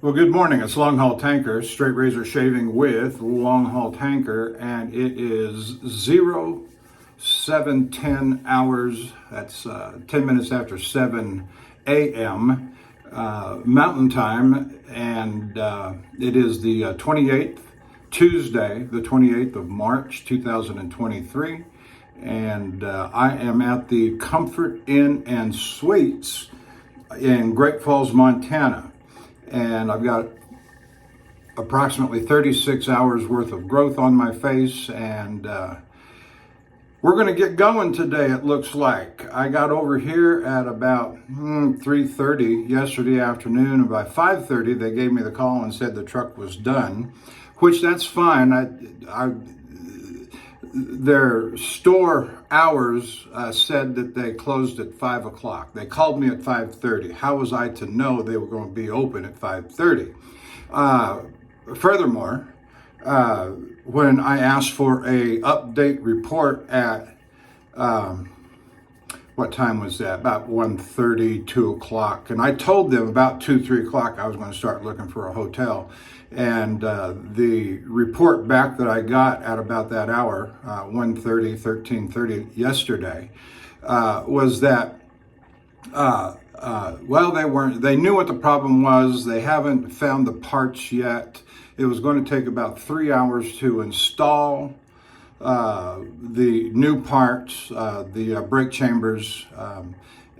Well, good morning. It's Longhaultanker, straight razor shaving with Longhaultanker, and it is 07:10 hours. That's 10 minutes after 7 a.m. Mountain Time, and it is the 28th, Tuesday, the 28th of March, 2023, and I am at the Comfort Inn and Suites in Great Falls, Montana. And I've got approximately 36 hours worth of growth on my face, and we're going to get going today, it looks like. I got over here at about 3:30 yesterday afternoon, and by 5:30 they gave me the call and said the truck was done, which that's fine. Their store hours said that they closed at 5 o'clock. They called me at 5:30. How was I to know they were going to be open at 5:30? Furthermore, when I asked for a update report at, what time was that? About 1:30, 2 o'clock. And I told them about 2, 3 o'clock I was going to start looking for a hotel. And the report back that I got at about that hour, 1:30, 13:30 yesterday, was that, they knew what the problem was. They haven't found the parts yet. It was going to take about 3 hours to install the new parts, the brake chambers,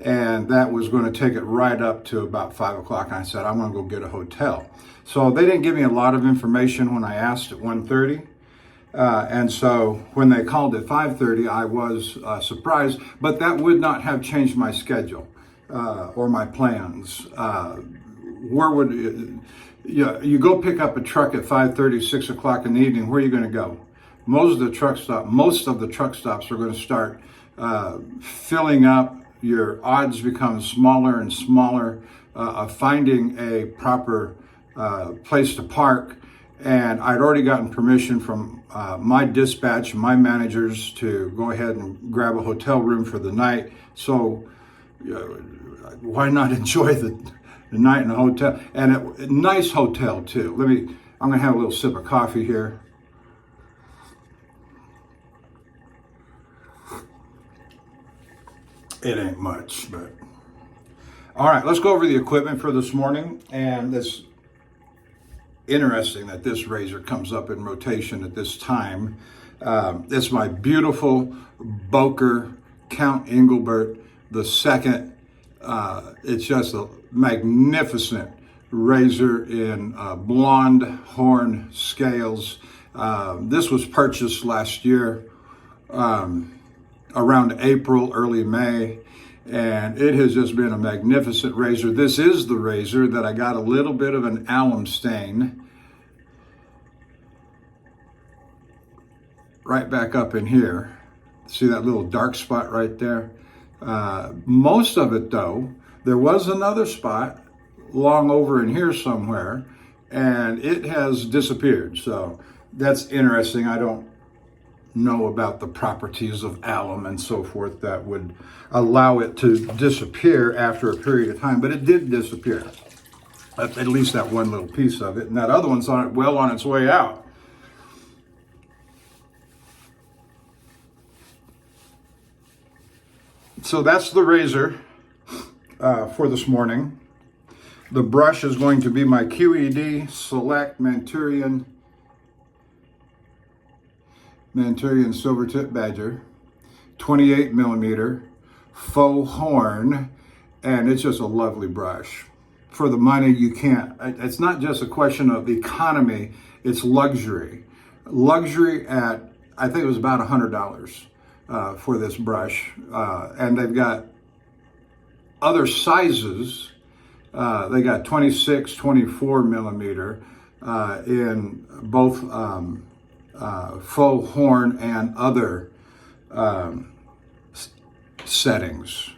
and that was going to take it right up to about 5 o'clock. And I said, I'm going to go get a hotel. So they didn't give me a lot of information when I asked at 1:30. And so when they called at 5:30, I was surprised, but that would not have changed my schedule or my plans. You go pick up a truck at 5:30, 6 o'clock in the evening, where are you going to go? Most of the truck stops are going to start filling up. Your odds become smaller and smaller of finding a proper place to park. And I'd already gotten permission from my dispatch, my managers, to go ahead and grab a hotel room for the night. So why not enjoy the night in a hotel? And a nice hotel too. I'm gonna have a little sip of coffee here. It ain't much, but all right, let's go over the equipment for this morning. And it's interesting that this razor comes up in rotation at this time. It's my beautiful Boker Count Engelbert II. It's just a magnificent razor in blonde horn scales. This was purchased last year, around April, early May, and it has just been a magnificent razor. This is the razor that I got a little bit of an alum stain right back up in here. See that little dark spot right there? Most of it though, there was another spot long over in here somewhere, and it has disappeared. So that's interesting. I don't know about the properties of alum and so forth that would allow it to disappear after a period of time, but it did disappear. At least that one little piece of it, and that other one's on its way out. So that's the razor for this morning. The brush is going to be my QED Select Manchurian Silvertip Badger, 28 millimeter faux horn, and it's just a lovely brush. For the money, it's not just a question of economy, it's luxury. Luxury at, I think it was about $100 for this brush. And they've got other sizes. They got 26, 24 millimeter in both faux horn and other settings.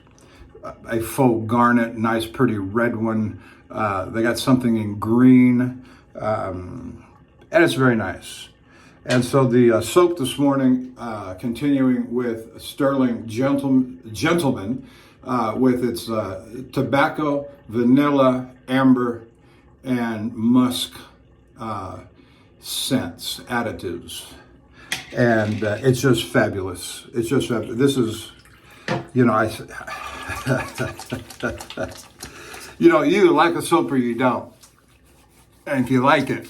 A faux garnet, nice pretty red one. They got something in green, and it's very nice. And so the soap this morning, continuing with Stirling Gentleman with its tobacco, vanilla, amber, and musk scents, additives. And it's just fabulous. It's just fabulous. This is, you know, you know, you either like a soap or you don't. And if you like it,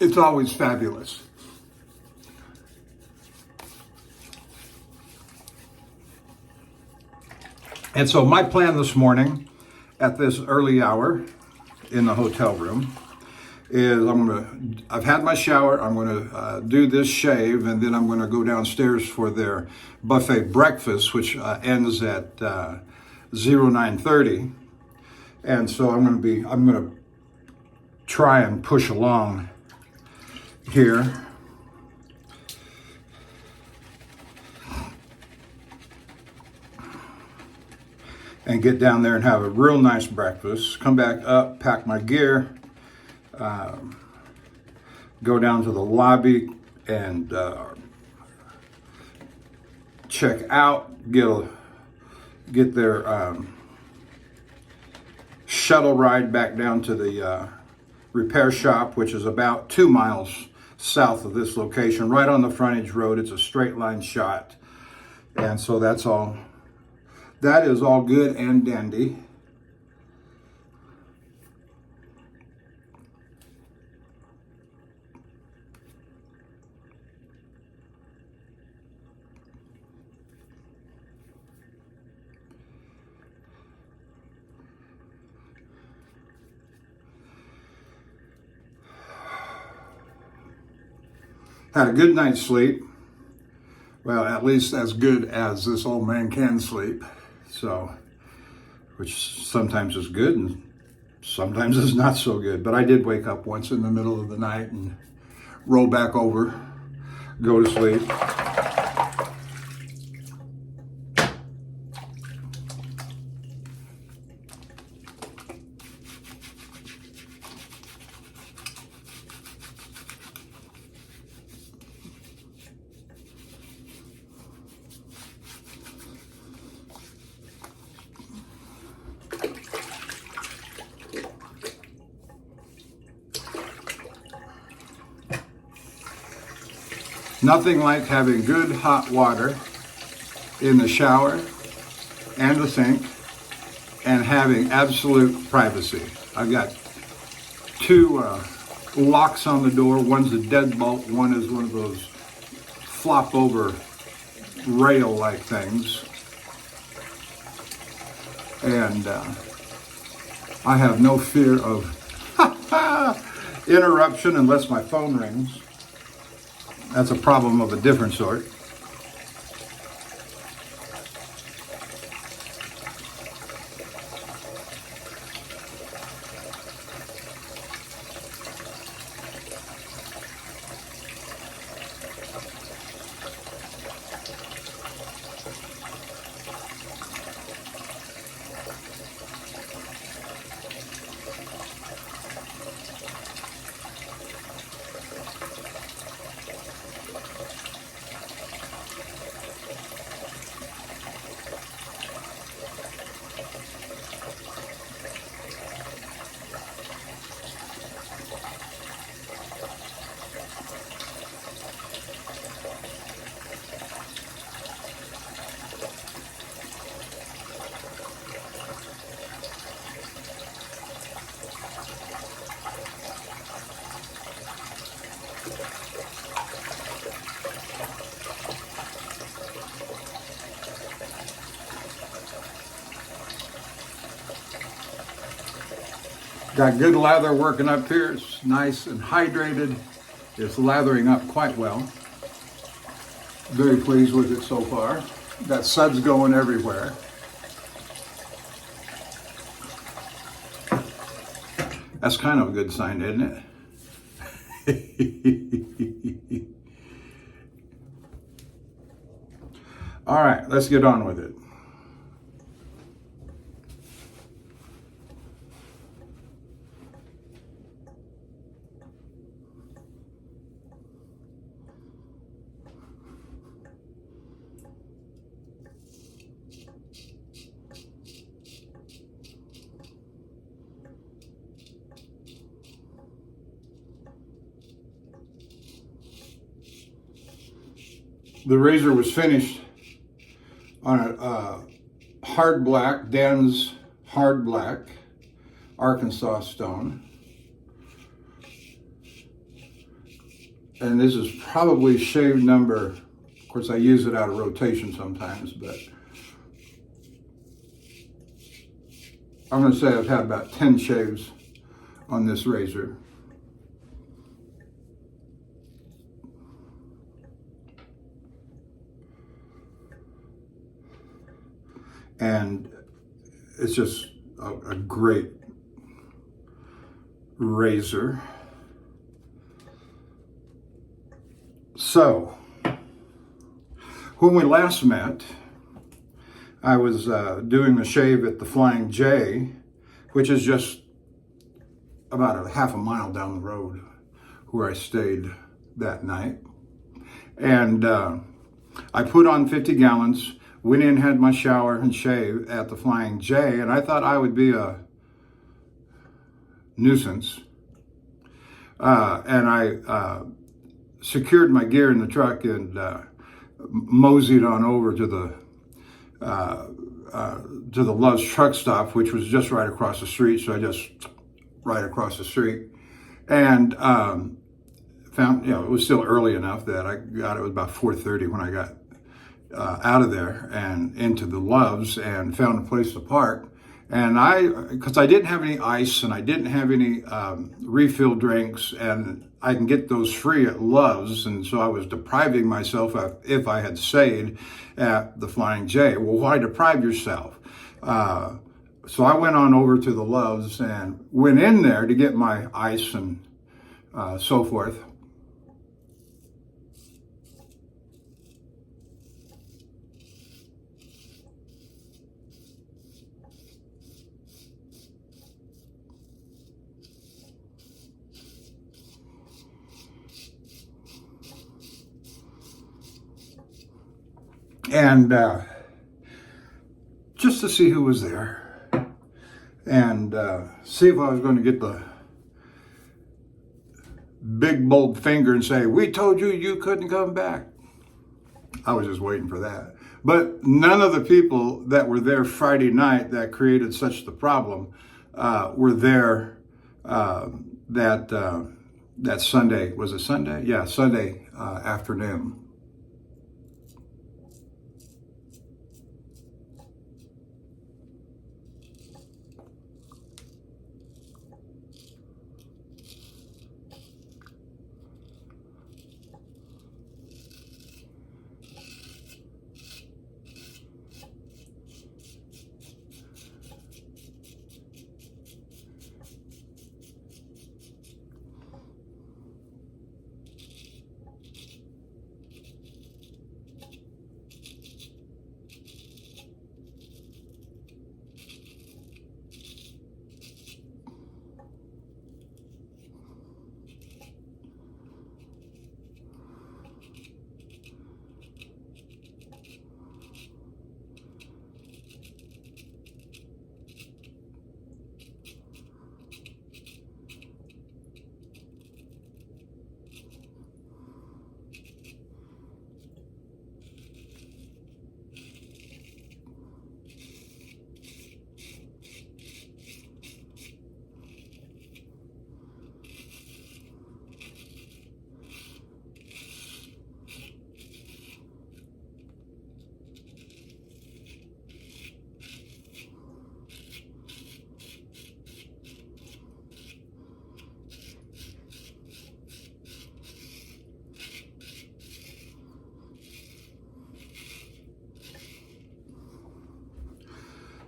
it's always fabulous. And so my plan this morning at this early hour in the hotel room is I've had my shower, I'm gonna do this shave, and then I'm gonna go downstairs for their buffet breakfast, which ends at 09:30. And so I'm gonna try and push along here. And get down there and have a real nice breakfast. Come back up, pack my gear, go down to the lobby and check out, get their shuttle ride back down to the repair shop, which is about 2 miles south of this location, right on the frontage road. It's a straight line shot. And so that is all good and dandy. Had a good night's sleep. Well, at least as good as this old man can sleep. So, which sometimes is good and sometimes is not so good. But I did wake up once in the middle of the night and roll back over, go to sleep. Nothing like having good hot water in the shower and the sink and having absolute privacy. I've got 2 locks on the door. One's a deadbolt, one is one of those flop over rail like things. And I have no fear of interruption unless my phone rings. That's a problem of a different sort. Got good lather working up here. It's nice and hydrated. It's lathering up quite well. Very pleased with it so far. Got suds going everywhere. That's kind of a good sign, isn't it? All right, let's get on with it. The razor was finished on a hard black, Dan's hard black Arkansas stone. And this is probably shave number, of course I use it out of rotation sometimes, but I'm going to say I've had about 10 shaves on this razor. And it's just a great razor. So, when we last met, I was doing the shave at the Flying J, which is just about a half a mile down the road where I stayed that night. And I put on 50 gallons, went in, had my shower and shave at the Flying J, and I thought I would be a nuisance. And I secured my gear in the truck and moseyed on over to the Love's truck stop, which was just right across the street. So I just right across the street, and found, it was still early enough that it was about 4:30 when I got out of there and into the Love's and found a place to park. And because I didn't have any ice and I didn't have any refill drinks, and I can get those free at Love's, and so I was depriving myself if I had stayed at the Flying J. Well, why deprive yourself? So I went on over to the Love's and went in there to get my ice and so forth. And just to see who was there and see if I was going to get the big bold finger and say, "We told you you couldn't come back." I was just waiting for that. But none of the people that were there Friday night that created such the problem were there that Sunday. Was it Sunday? Yeah, Sunday afternoon.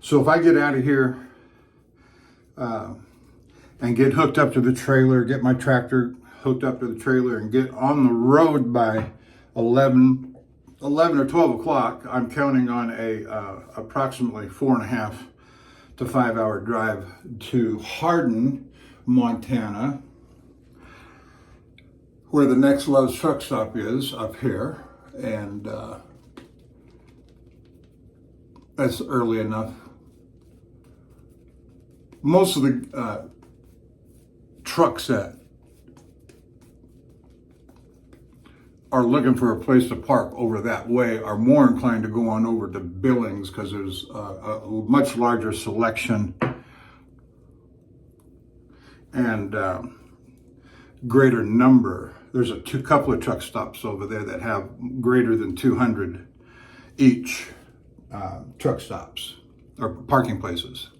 So if I get out of here and get hooked up to the trailer, get my tractor hooked up to the trailer and get on the road by 11 or 12 o'clock, I'm counting on a approximately 4.5 to 5 hour drive to Hardin, Montana, where the next Love's truck stop is up here. And that's early enough. Most of the trucks that are looking for a place to park over that way are more inclined to go on over to Billings because there's a much larger selection and greater number. There's a couple of truck stops over there that have greater than 200 each truck stops or parking places.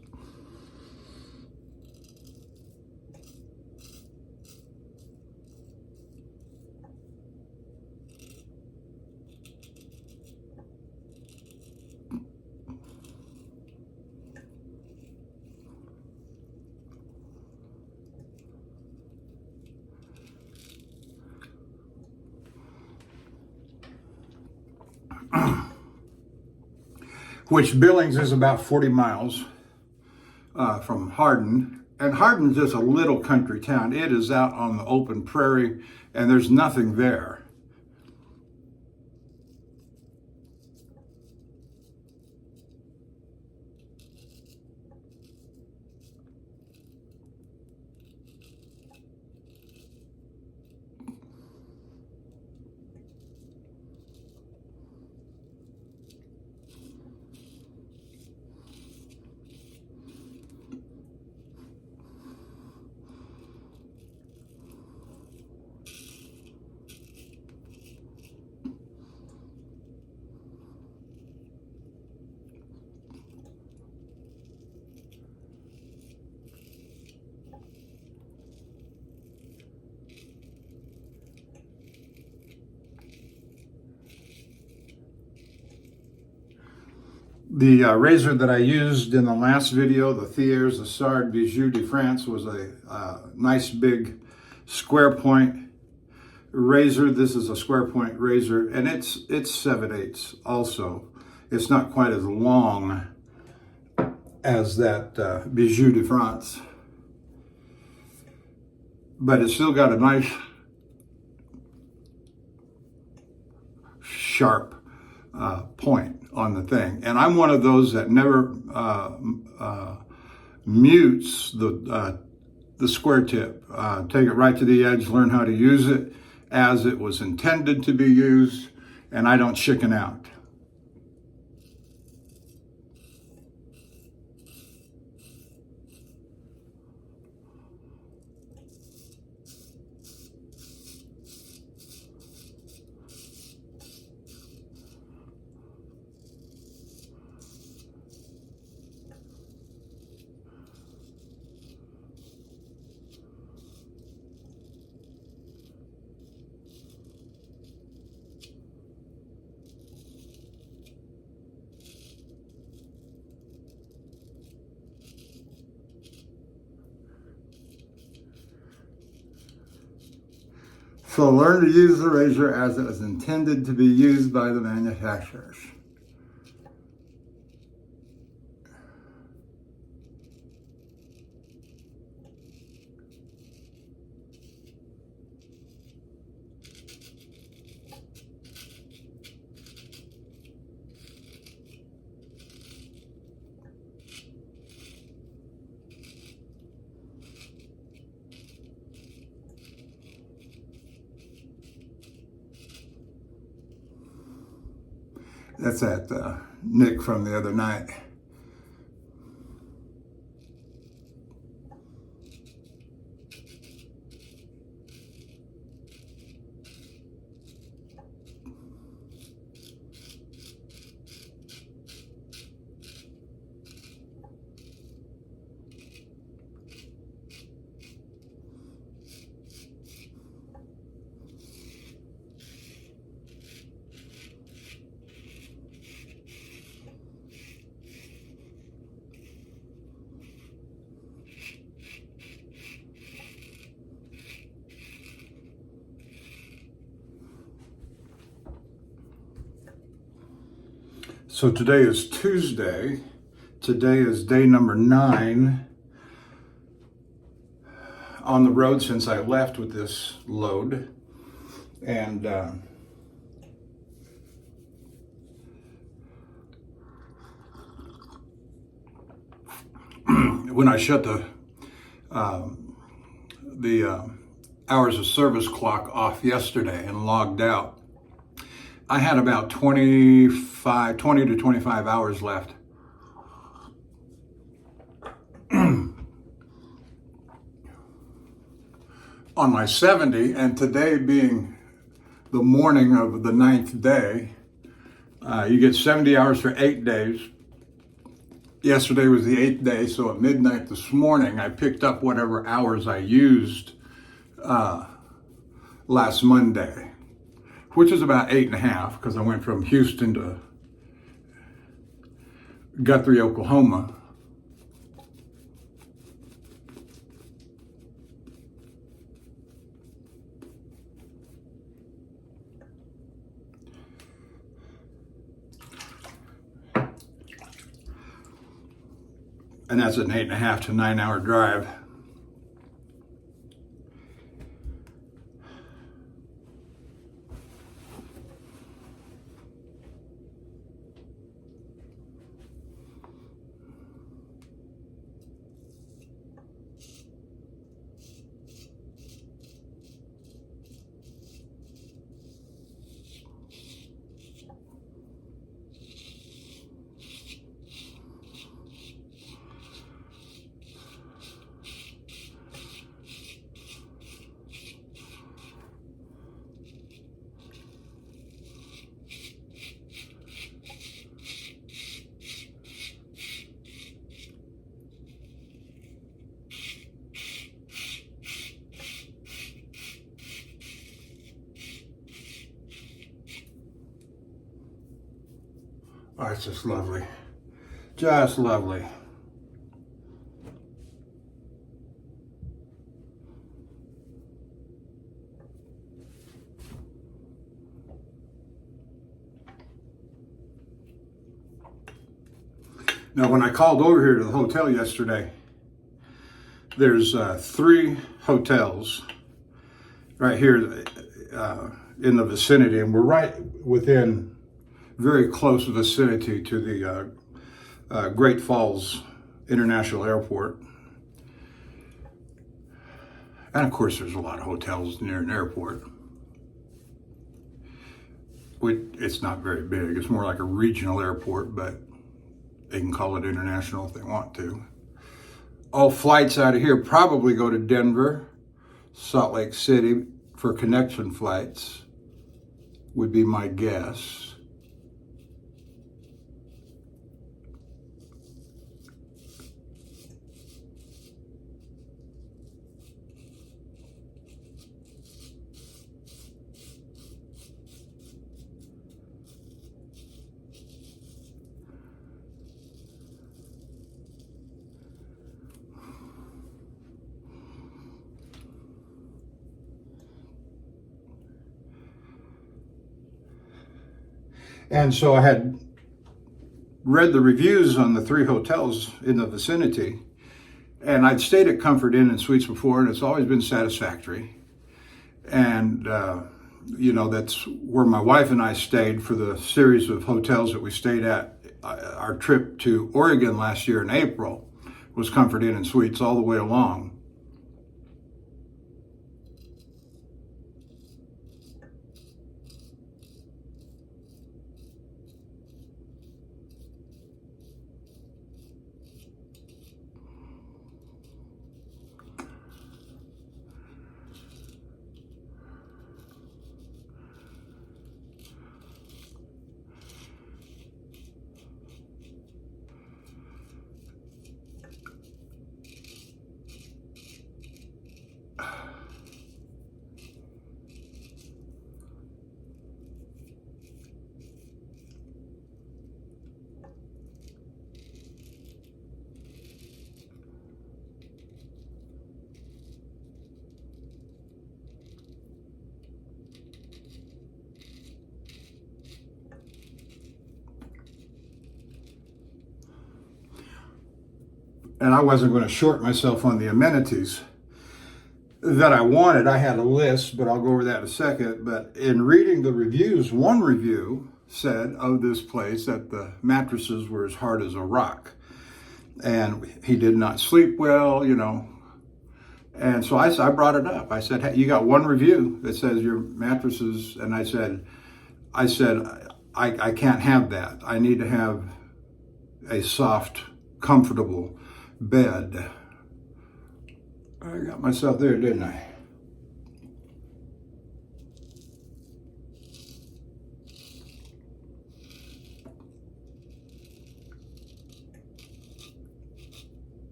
Which Billings is about 40 miles from Hardin. And Hardin's just a little country town. It is out on the open prairie and there's nothing there. The razor that I used in the last video, the Thiers Assard Bijou de France, was a nice big square point razor. This is a square point razor, and it's 7/8 also. It's not quite as long as that Bijou de France, but it's still got a nice sharp point on the thing. And I'm one of those that never mutes the square tip. Take it right to the edge, learn how to use it as it was intended to be used, and I don't chicken out. So learn to use the razor as it was intended to be used by the manufacturers. That's that nick from the other night. So today is Tuesday. Today is day number 9 on the road since I left with this load. And when I shut the hours of service clock off yesterday and logged out, I had about 20 to 25 hours left. On my 70, and today being the morning of the 9th day, you get 70 hours for 8 days. Yesterday was the 8th day, so at midnight this morning, I picked up whatever hours I used last Monday, which is about 8.5, because I went from Houston to Guthrie, Oklahoma. And that's an 8.5 to 9 hour drive. Oh, it's just lovely. Just lovely. Now, when I called over here to the hotel yesterday, there's 3 hotels right here in the vicinity, and we're right within very close vicinity to the Great Falls International Airport. And of course, there's a lot of hotels near an airport. It's not very big. It's more like a regional airport, but they can call it international if they want to. All flights out of here probably go to Denver, Salt Lake City for connection flights, would be my guess. And so I had read the reviews on the 3 hotels in the vicinity, and I'd stayed at Comfort Inn and Suites before, and it's always been satisfactory. And, that's where my wife and I stayed for the series of hotels that we stayed at. Our trip to Oregon last year in April was Comfort Inn and Suites all the way along. And I wasn't going to short myself on the amenities that I wanted. I had a list, but I'll go over that in a second. But in reading the reviews, one review said of this place that the mattresses were as hard as a rock. And he did not sleep well, And so I brought it up. I said, hey, you got one review that says your mattresses, and I said, I said, I can't have that. I need to have a soft, comfortable bed. I got myself there, didn't I?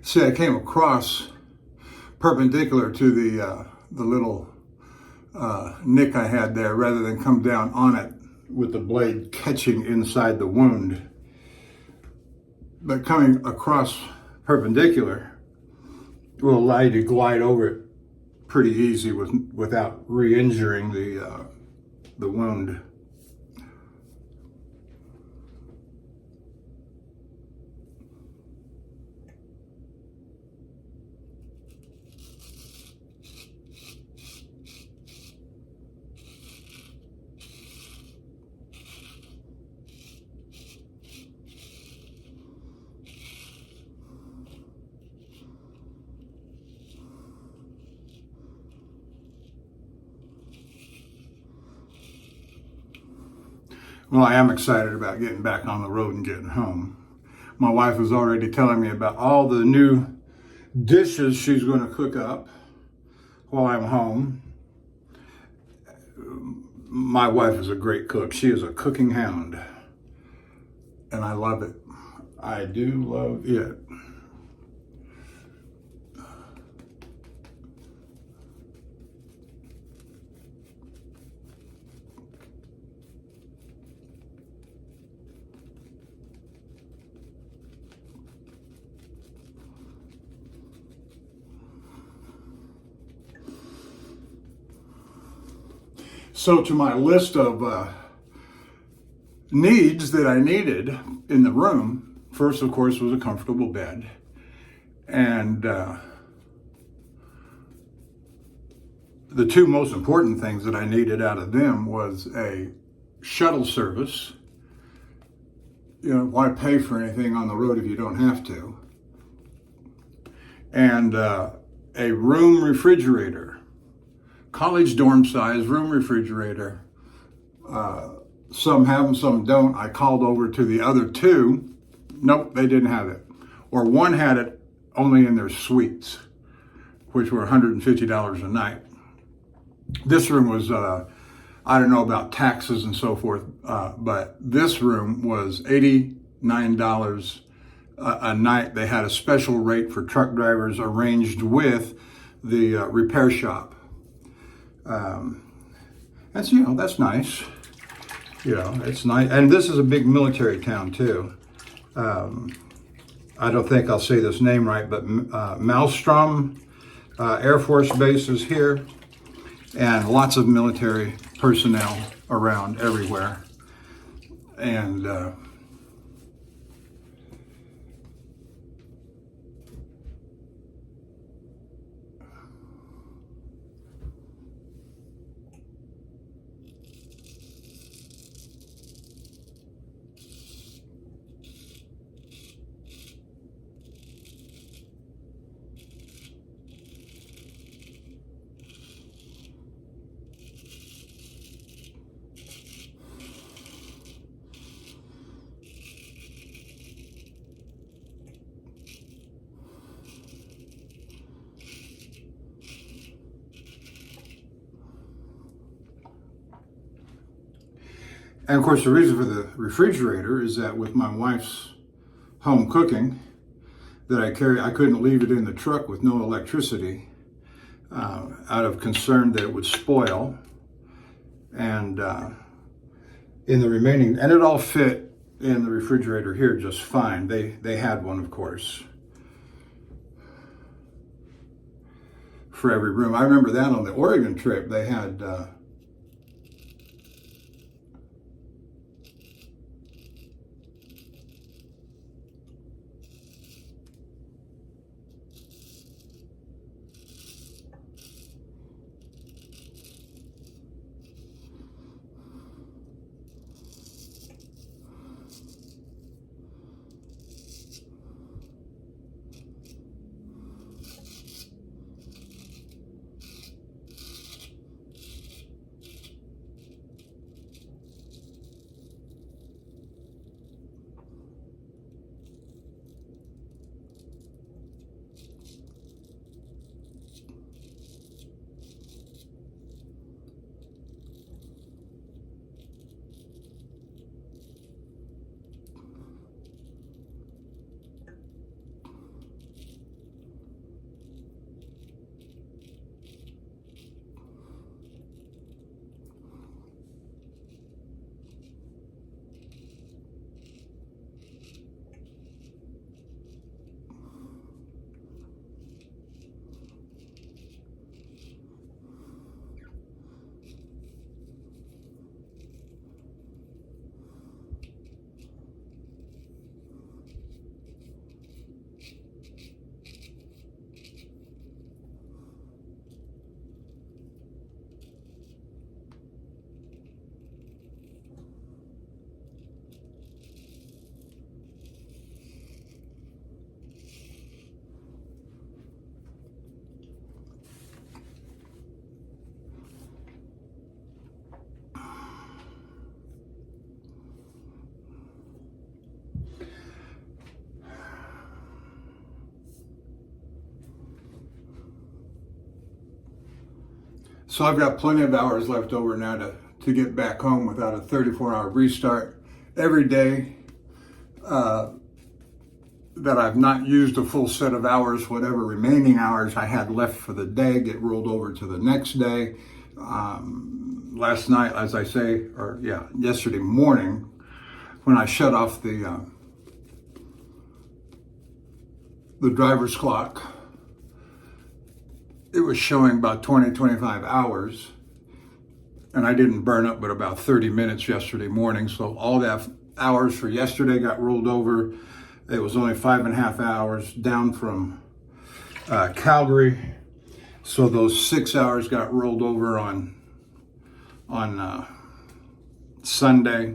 See, I came across perpendicular to the little nick I had there, rather than come down on it with the blade catching inside the wound. But coming across perpendicular will allow you to glide over it pretty easy without re-injuring the wound. Well, I am excited about getting back on the road and getting home. My wife was already telling me about all the new dishes she's going to cook up while I'm home. My wife is a great cook. She is a cooking hound, and I love it. I do love it. So to my list of needs that I needed in the room, first, of course, was a comfortable bed. And the two most important things that I needed out of them was a shuttle service. You know, why pay for anything on the road if you don't have to? And a room refrigerator. College dorm size room refrigerator. Some have them, some don't. I called over to the other two. Nope, they didn't have it. Or one had it only in their suites, which were $150 a night. This room was, I don't know about taxes and so forth, but this room was $89 a night. They had a special rate for truck drivers arranged with the repair shop. That's, you know, that's nice. You know, it's nice. And this is a big military town too. I don't think I'll say this name right, but Malmstrom Air Force Base is here, and lots of military personnel around everywhere. And of course, the reason for the refrigerator is that with my wife's home cooking that I carry, I couldn't leave it in the truck with no electricity out of concern that it would spoil. And in the remaining, and it all fit in the refrigerator here just fine. They had one, of course, for every room. I remember that on the Oregon trip, they had So I've got plenty of hours left over now to get back home without a 34-hour restart. Every day that I've not used a full set of hours, whatever remaining hours I had left for the day get rolled over to the next day. Last night, as I say, yesterday morning, when I shut off the driver's clock, it was showing about 25 hours, and I didn't burn up but about 30 minutes yesterday morning. So all that hours for yesterday got rolled over. It was only 5.5 hours down from Calgary. So those 6 hours got rolled over on Sunday.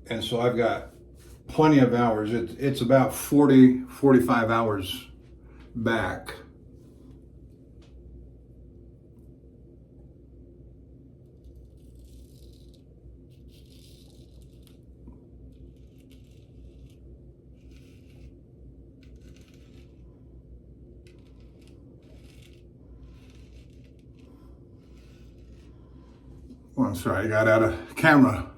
And so I've got plenty of hours. It's about 45 hours back. Oh, I'm sorry, I got out of camera.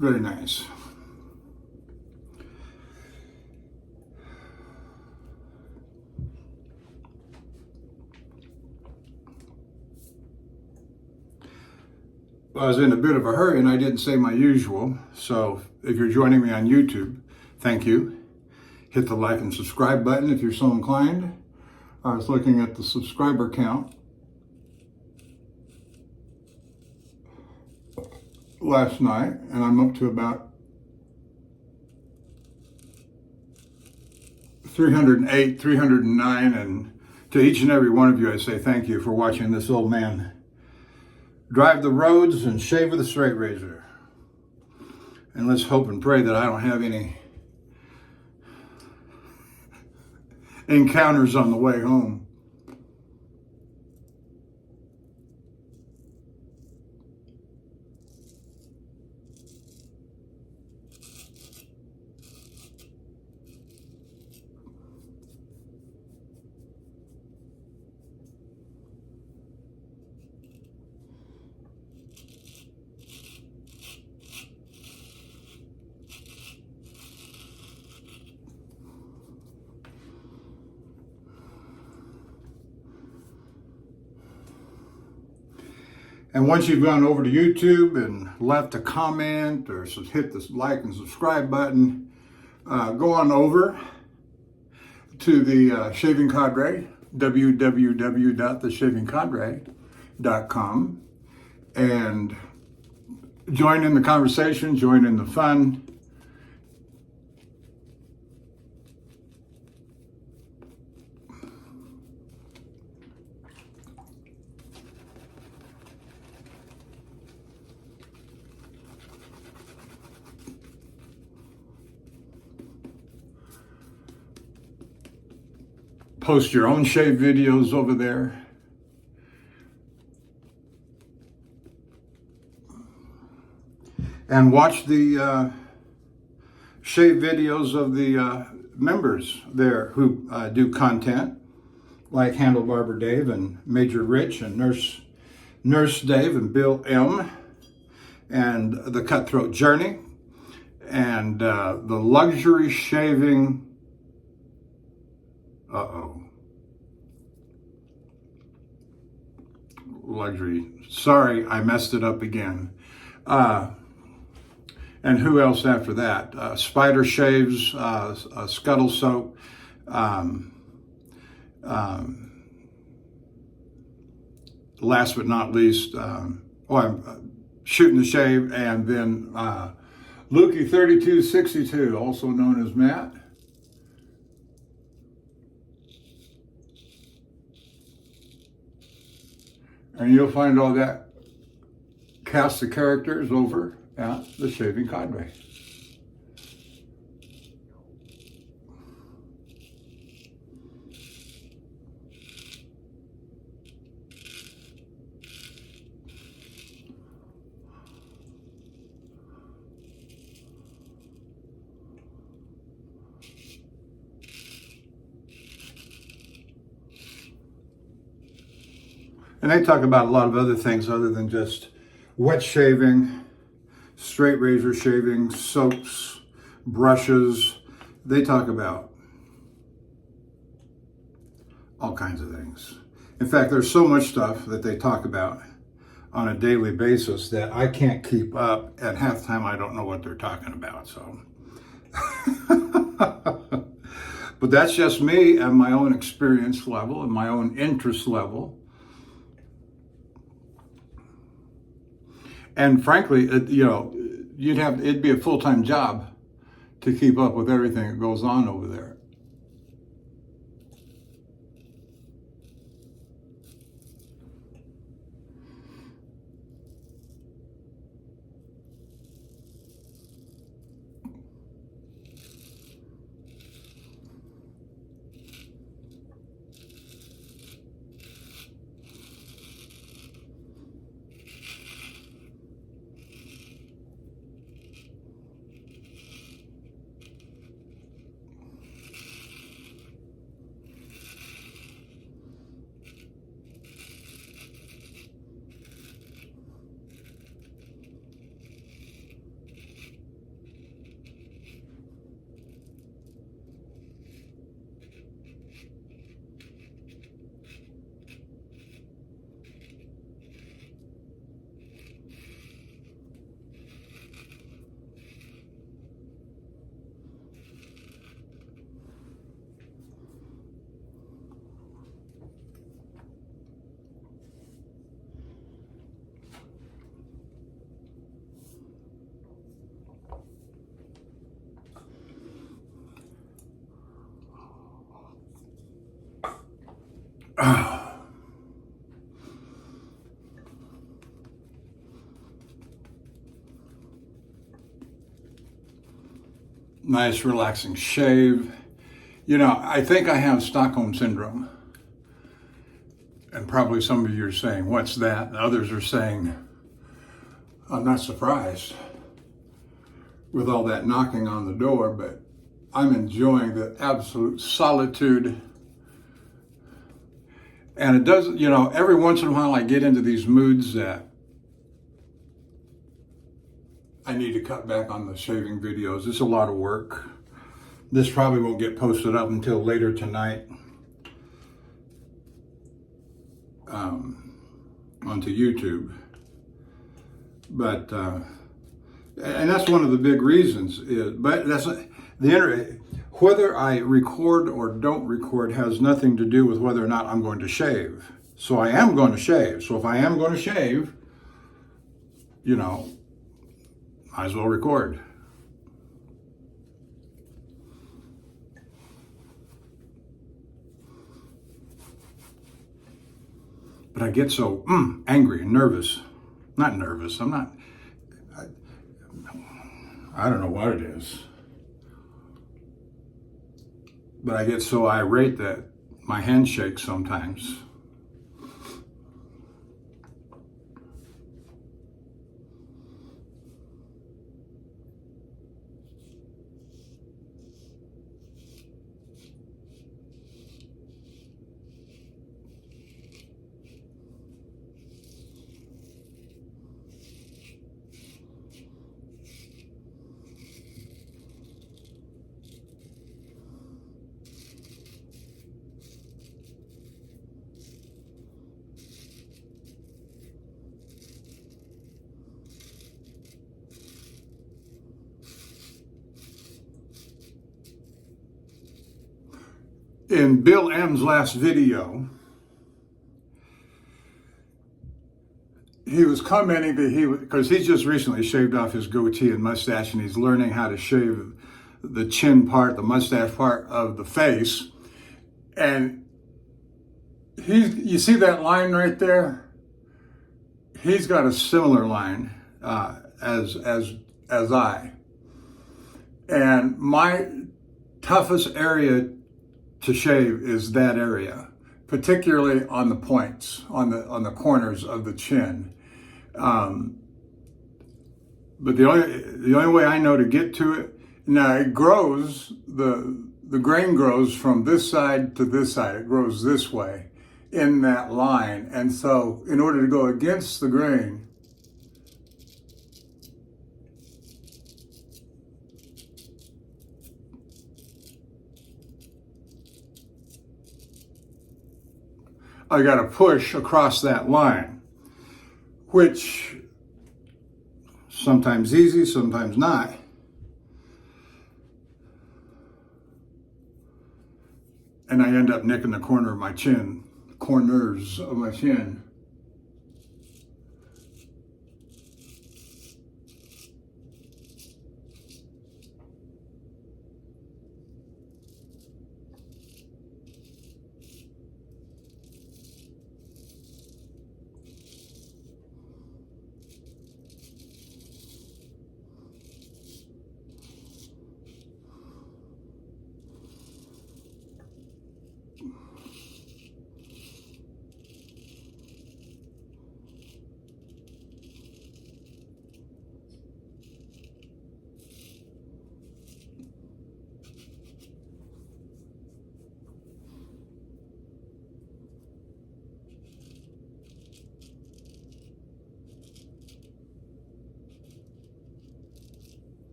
Very nice. Well, I was in a bit of a hurry and I didn't say my usual. So if you're joining me on YouTube, thank you. Hit the like and subscribe button if you're so inclined. I was looking at the subscriber count last night, and I'm up to about 308, 309, and to each and every one of you I say thank you for watching this old man drive the roads and shave with a straight razor. And let's hope and pray that I don't have any encounters on the way home. And once you've gone over to YouTube and left a comment or hit the like and subscribe button, go on over to the Shaving Cadre, www.theshavingcadre.com, and join in the conversation, join in the fun. Post your own shave videos over there. And watch the shave videos of the members there who do content, like Handlebarber Dave and Major Rich and Nurse Dave and Bill M. and the Cutthroat Journey and the Luxury Shaving Uh-oh. Luxury. Sorry, I messed it up again. And who else after that? Spider Shaves, Scuttle Soap, um, last but not least, I'm Shooting the Shave, and then Lukey 3262, also known as Matt. And you'll find all that cast of characters over at the Shaving Cadre. And they talk about a lot of other things other than just wet shaving, straight razor shaving, soaps, brushes. They talk about all kinds of things. In fact, there's so much stuff that they talk about on a daily basis that I can't keep up. At half time, I don't know what they're talking about. So, but that's just me and my own experience level and my own interest level. And frankly, it'd be a full-time job to keep up with everything that goes on over there. Nice, relaxing shave. I think I have Stockholm Syndrome. And probably some of you are saying, what's that? And others are saying, I'm not surprised with all that knocking on the door, but I'm enjoying the absolute solitude. And it does, every once in a while I get into these moods that I need to cut back on the shaving videos. It's a lot of work. This probably won't get posted up until later tonight onto YouTube. But, and that's one of the big reasons, whether I record or don't record has nothing to do with whether or not I'm going to shave. So I am going to shave. So if I am going to shave, might as well record. But I get so angry and nervous. Not nervous, I'm not, I don't know what it is. But I get so irate that my hand shakes sometimes. In Bill M's last video, he was commenting that because he's just recently shaved off his goatee and mustache, and he's learning how to shave the chin part, the mustache part of the face. And you see that line right there? He's got a similar line as I. And my toughest area to shave is that area, particularly on the points, on the corners of the chin. But the only way I know to get to it, now it grows, the grain grows from this side to this side. It grows this way in that line. And so in order to go against the grain, I got to push across that line, which sometimes easy, sometimes not. And I end up nicking the corners of my chin.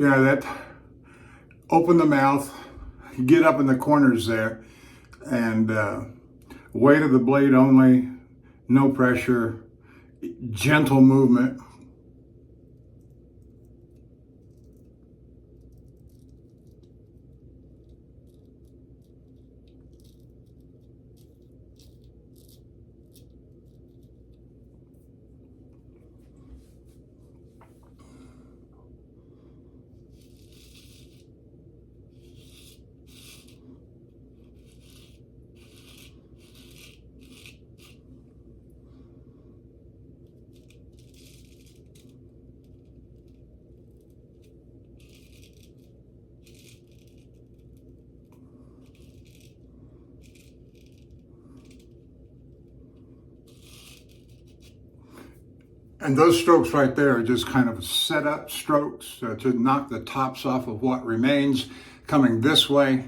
Yeah, that open the mouth, get up in the corners there, and weight of the blade only, no pressure, gentle movement. And those strokes right there are just kind of set up strokes to knock the tops off of what remains coming this way.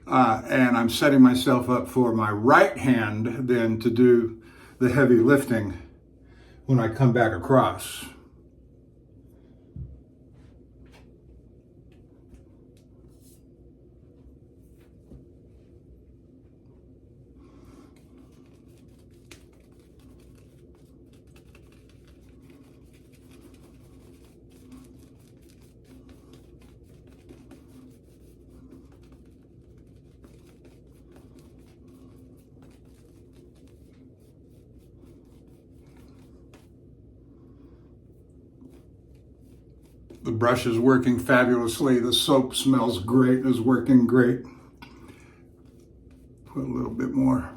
And I'm setting myself up for my right hand then to do the heavy lifting when I come back across. The brush is working fabulously. The soap smells great, is working great. Put a little bit more.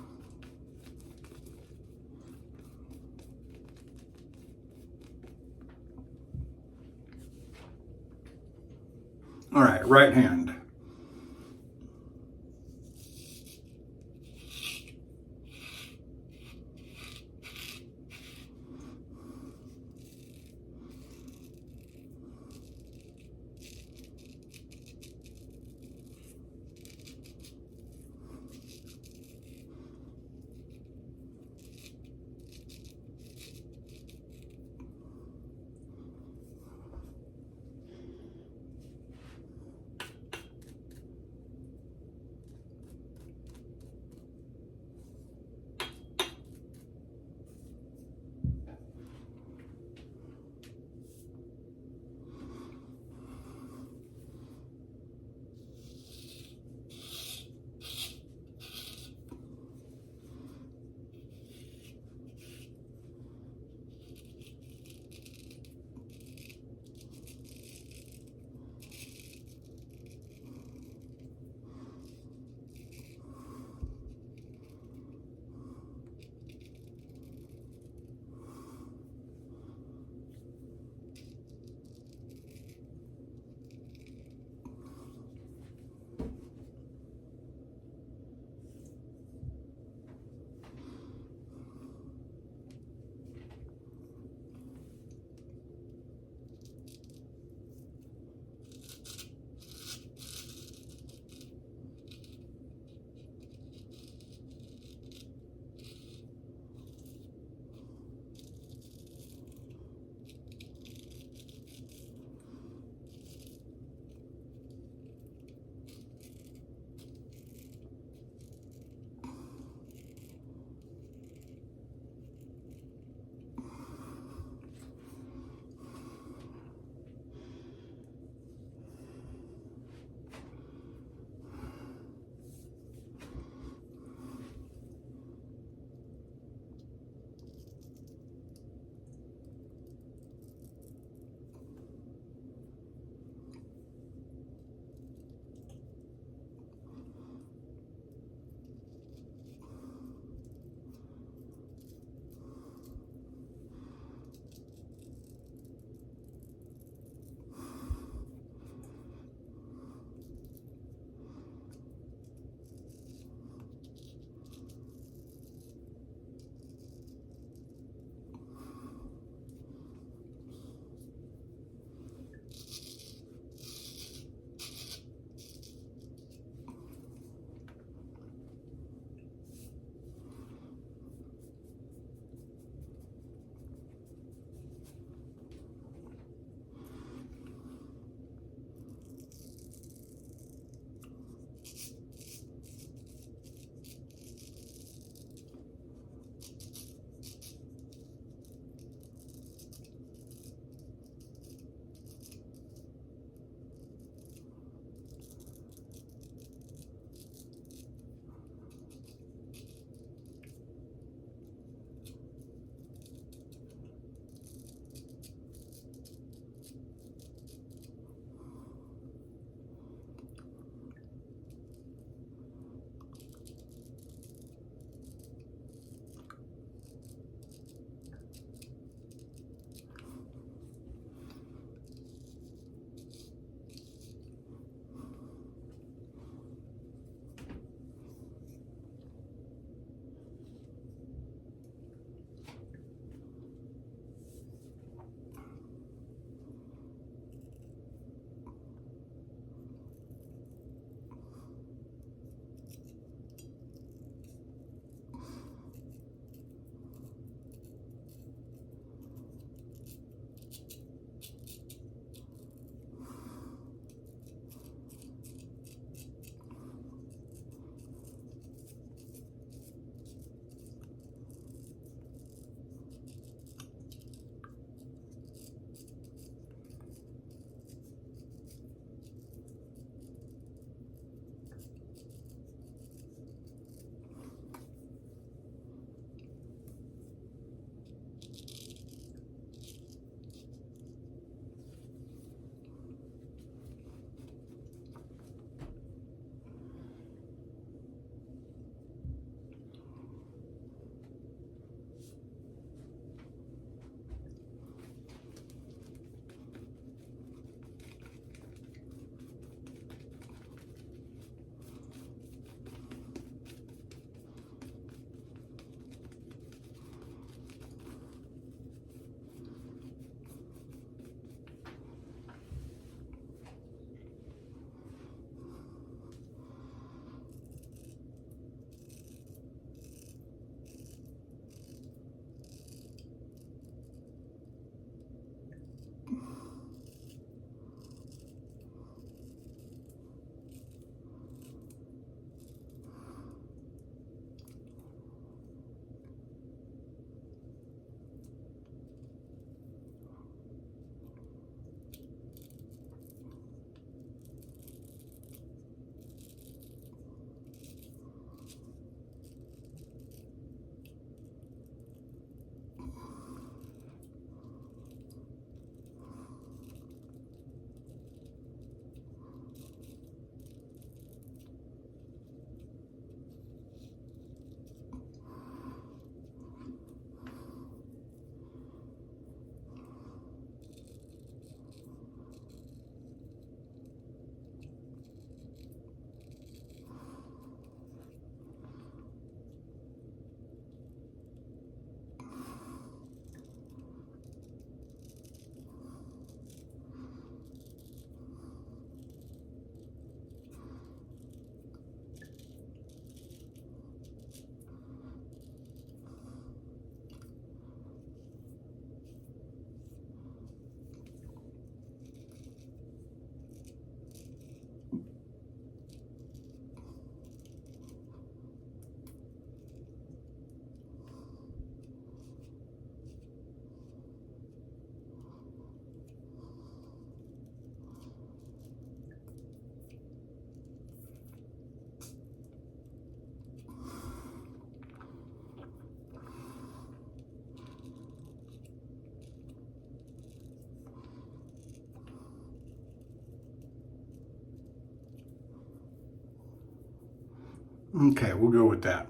All right, right hand. Okay, we'll go with that.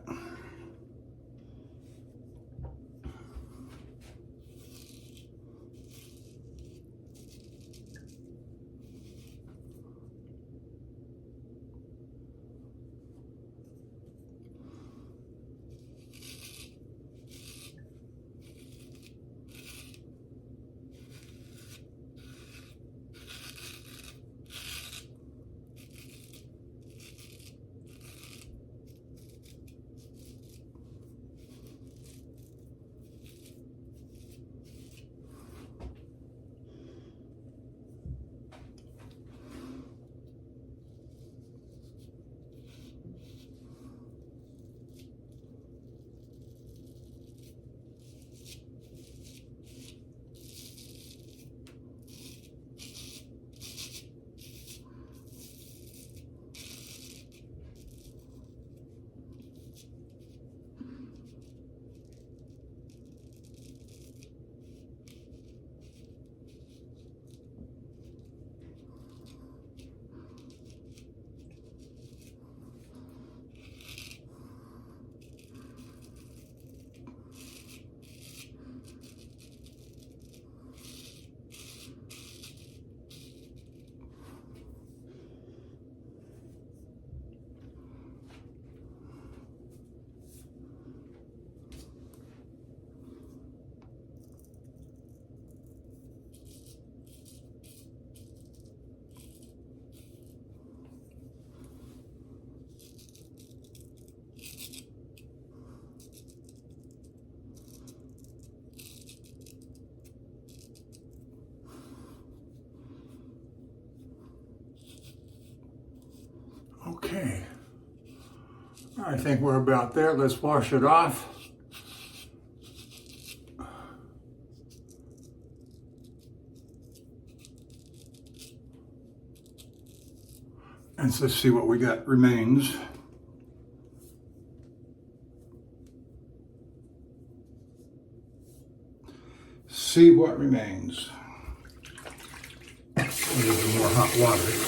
Okay, I think we're about there. Let's wash it off. And let's see what we got remains. See what remains. A little bit more hot water.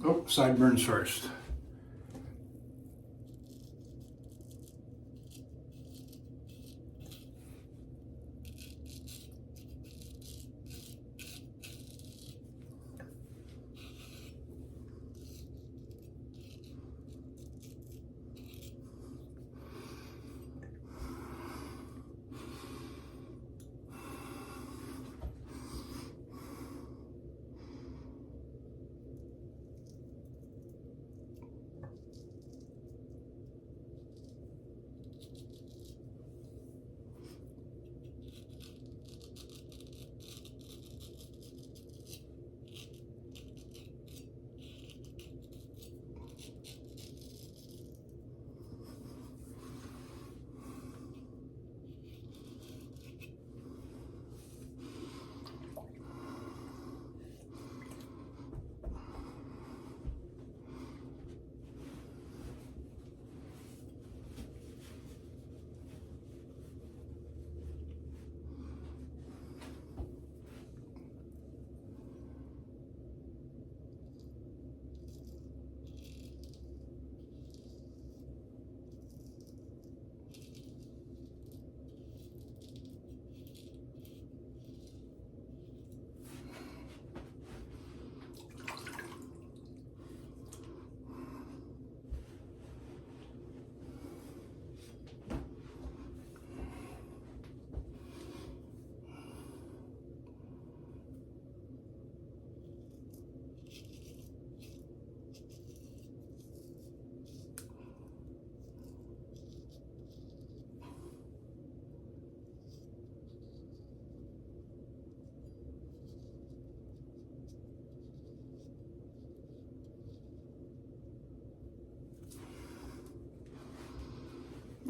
Oh, sideburns first.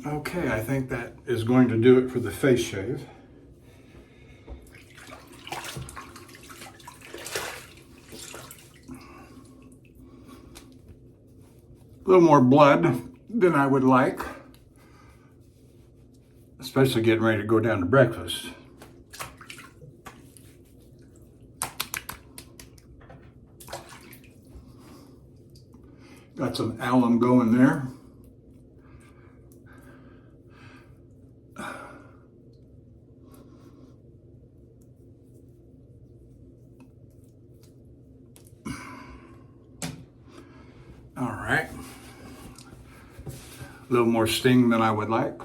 Okay, I think that is going to do it for the face shave. A little more blood than I would like, especially getting ready to go down to breakfast. Got some alum going there. All right. A little more sting than I would like.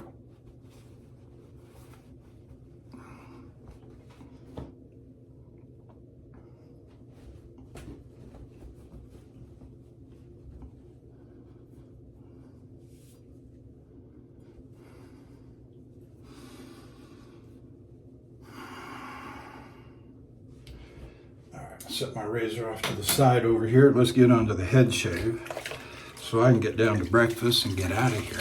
Set my razor off to the side over here. Let's get onto the head shave so I can get down to breakfast and get out of here.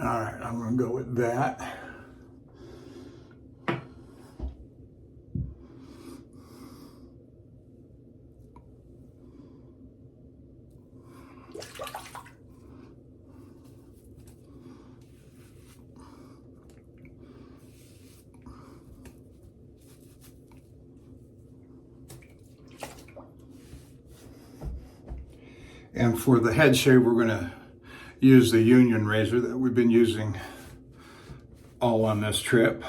All right, I'm going to go with that. And for the head shave, we're going to use the Union razor that we've been using all on this trip.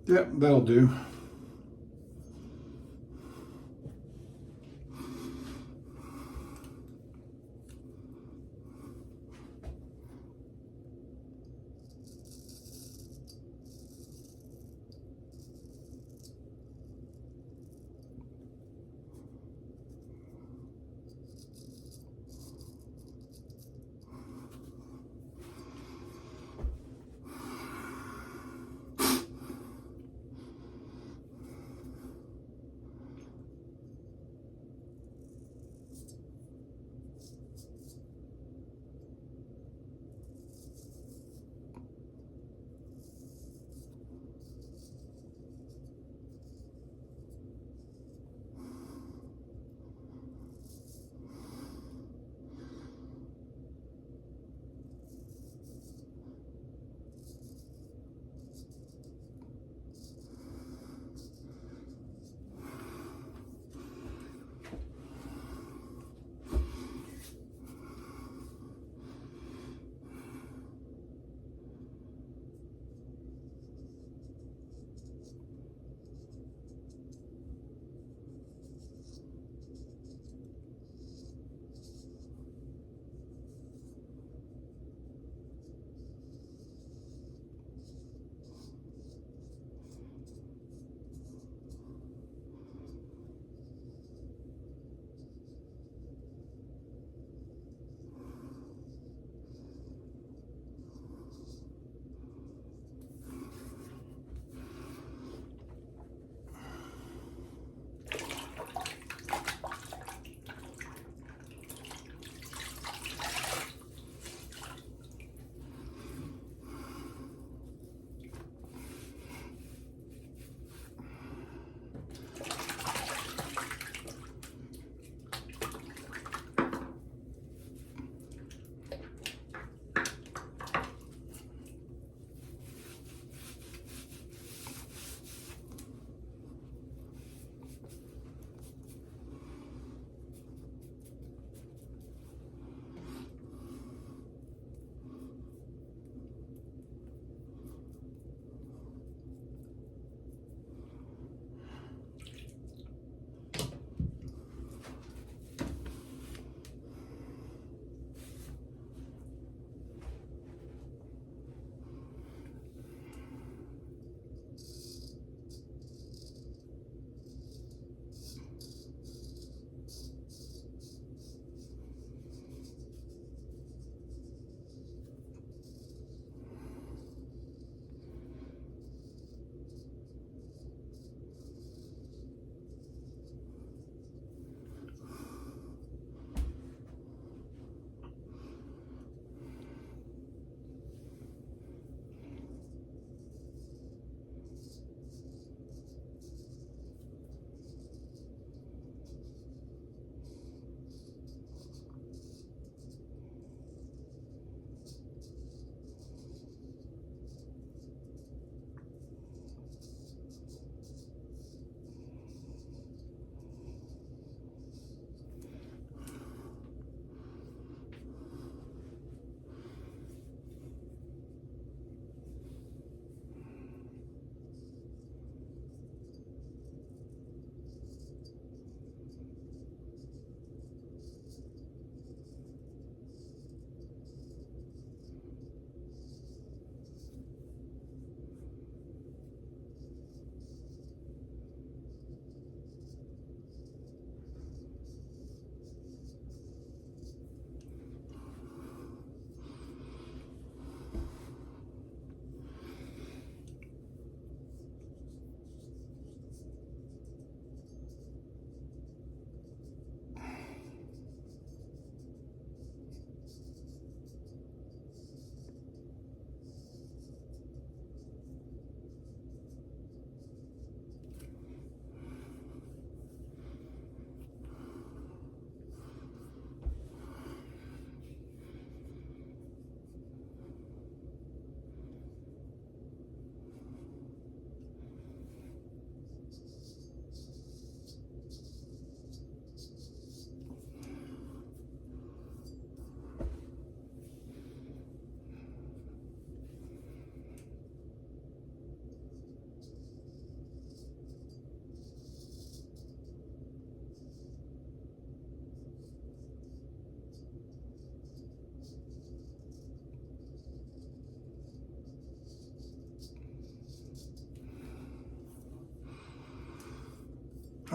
Yep, that'll do.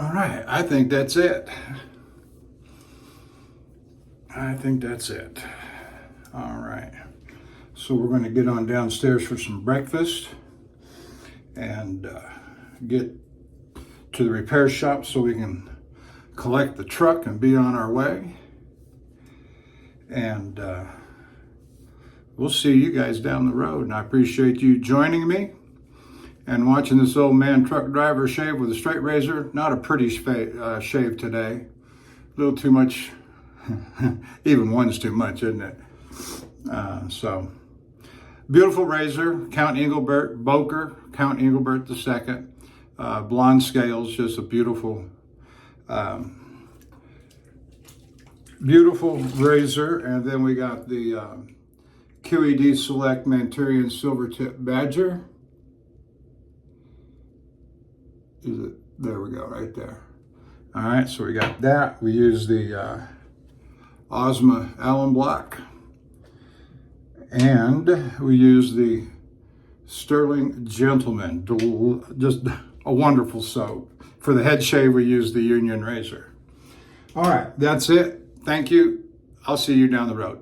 All right, I think that's it. I think that's it. All right. So we're going to get on downstairs for some breakfast and get to the repair shop so we can collect the truck and be on our way. And we'll see you guys down the road. And I appreciate you joining me and watching this old man truck driver shave with a straight razor. Not a pretty shave today. A little too much. Even one's too much, isn't it? So, beautiful razor, Count Engelbert, Boker, Count Engelbert II. Blonde scales, just a beautiful, beautiful razor. And then we got the QED Select Manchurian Silvertip Badger. Is it? There we go, right there. All right, so we got that. We use the Osma Allen block, and we use the Stirling Gentleman, just a wonderful soap. For the head shave, we use the Union razor. All right, that's it. Thank you. I'll see you down the road.